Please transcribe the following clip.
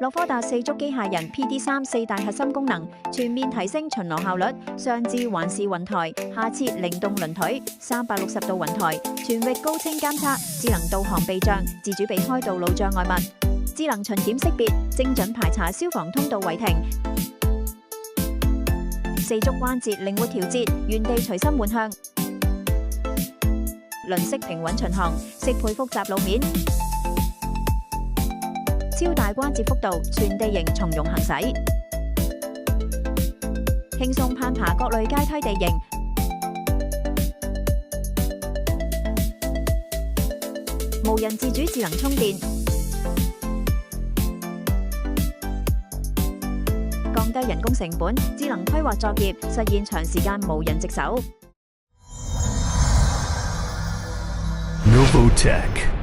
洛科達四足機械人 PD3 四大核心功能，全面提升巡邏效率。上至環視雲台，下設靈動輪腿，360度雲台，全域高清監測，智能導航避障，自主避開道路障礙物，智能巡檢識別，精準排查消防通道違停。四足關節靈活調節，原地隨心換向，輪式平穩巡航，適配複雜路面。超大關節幅度，全地形從容行駛，輕鬆攀爬各類階梯地形。無人自主智能充電，降低人工成本，智能規劃作業，實現長時間無人值守。Novotech